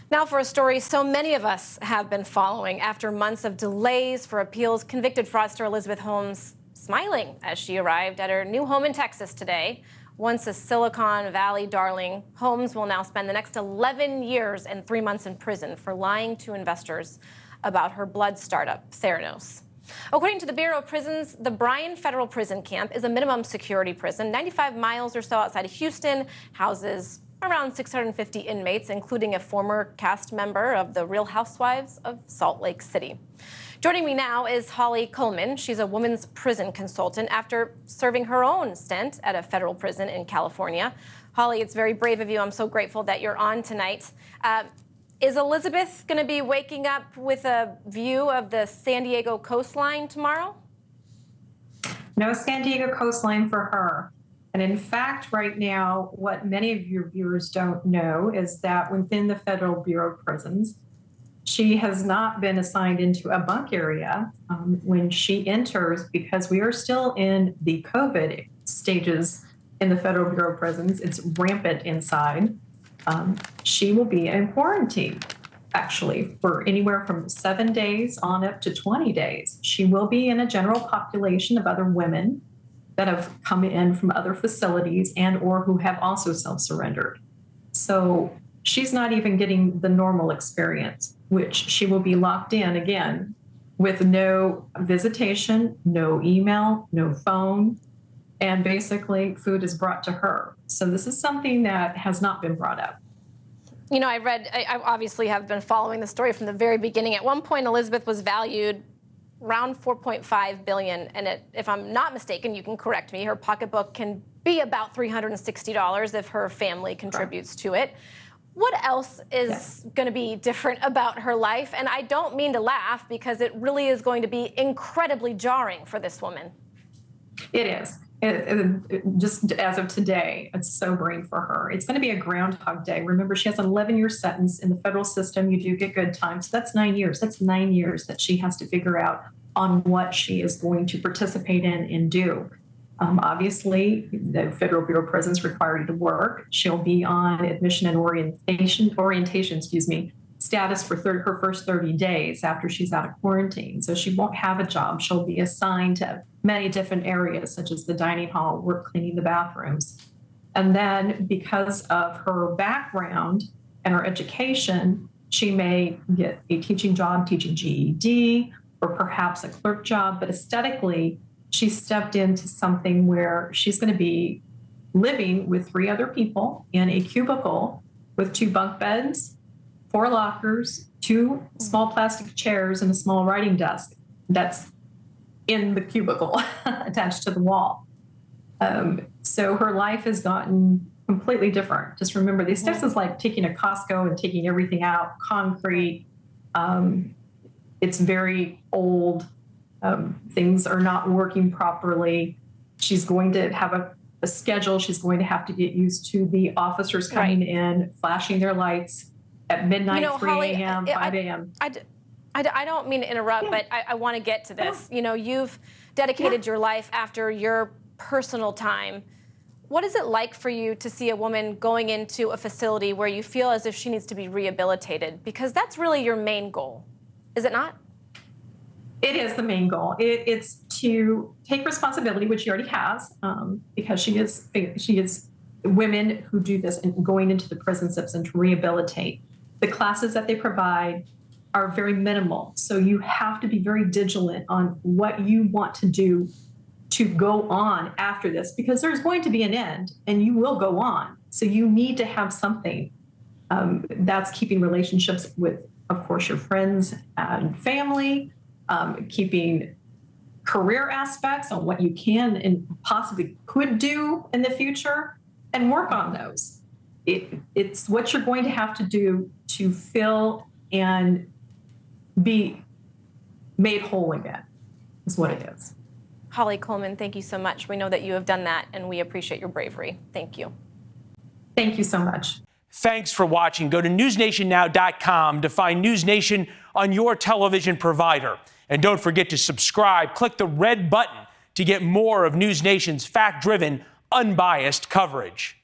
Now for a story so many of us have been following. After months of delays for appeals, convicted fraudster Elizabeth Holmes smiling as she arrived at her new home in Texas today. Once a Silicon Valley darling, Holmes will now spend the next 11 years and 3 months in prison for lying to investors about her blood startup, Theranos. According to the Bureau of Prisons, the Bryan Federal Prison Camp is a minimum security prison, 95 miles or so outside of Houston, houses around 650 inmates, including a former cast member of The Real Housewives of Salt Lake City. Joining me now is Holli Coulman. She's a women's prison consultant after serving her own stint at a federal prison in California. Holli, it's very brave of you. I'm so grateful that you're on tonight. Is Elizabeth going to be waking up with a view of the San Diego coastline tomorrow? No San Diego coastline for her. And in fact, right now, what many of your viewers don't know is that within the Federal Bureau of Prisons, she has not been assigned into a bunk area when she enters, because we are still in the COVID stages in the Federal Bureau of Prisons. It's rampant inside. She will be in quarantine, actually, for anywhere from 7 days on up to 20 days. She will be in a general population of other women that have come in from other facilities and or who have also self-surrendered. So she's not even getting the normal experience, which she will be locked in again with no visitation, no email, no phone, and basically food is brought to her. So this is something that has not been brought up. You know, I obviously have been following the story from the very beginning. At one point, Elizabeth was valued around $4.5 billion, and if I'm not mistaken, you can correct me, her pocketbook can be about $360 if her family contributes to it. What else is going to be different about her life? And I don't mean to laugh, because it really is going to be incredibly jarring for this woman. It is. Just as of today, it's sobering for her. It's going to be a groundhog day. Remember, she has an 11-year sentence in the federal system. You do get good time. So that's 9 years. That's 9 years that she has to figure out on what she is going to participate in and do. Obviously, the Federal Bureau of Prisons require her to work. She'll be on admission and orientation, status for her first 30 days after she's out of quarantine. So she won't have a job. She'll be assigned to many different areas, such as the dining hall, work cleaning the bathrooms. And then because of her background and her education, she may get a teaching job, teaching GED, or perhaps a clerk job. But aesthetically, she stepped into something where she's going to be living with 3 other people in a cubicle with 2 bunk beds, 4 lockers, 2 small plastic chairs, and a small writing desk that's in the cubicle attached to the wall. So her life has gotten completely different. Just remember, these steps is like taking a Costco and taking everything out, concrete. It's very old. Things are not working properly. She's going to have a schedule. She's going to have to get used to the officers coming in, flashing their lights at midnight, 3 a.m., 5 a.m. I don't mean to interrupt, but I want to get to this. You know, you've dedicated your life after your personal time. What is it like for you to see a woman going into a facility where you feel as if she needs to be rehabilitated? Because that's really your main goal, is it not? It is the main goal. It's to take responsibility, which she already has, because she is women who do this and going into the prison system to rehabilitate. The classes that they provide are very minimal. So you have to be very vigilant on what you want to do to go on after this, because there's going to be an end and you will go on. So you need to have something that's keeping relationships with, of course, your friends and family, keeping career aspects on what you can and possibly could do in the future, and work on those. It's what you're going to have to do to fill and be made whole again, is what it is. Holli Coulman, thank you so much. We know that you have done that, and we appreciate your bravery. Thank you. Thank you so much. Thanks for watching. Go to newsnationnow.com to find NewsNation on your television provider. And don't forget to subscribe. Click the red button to get more of NewsNation's fact-driven, unbiased coverage.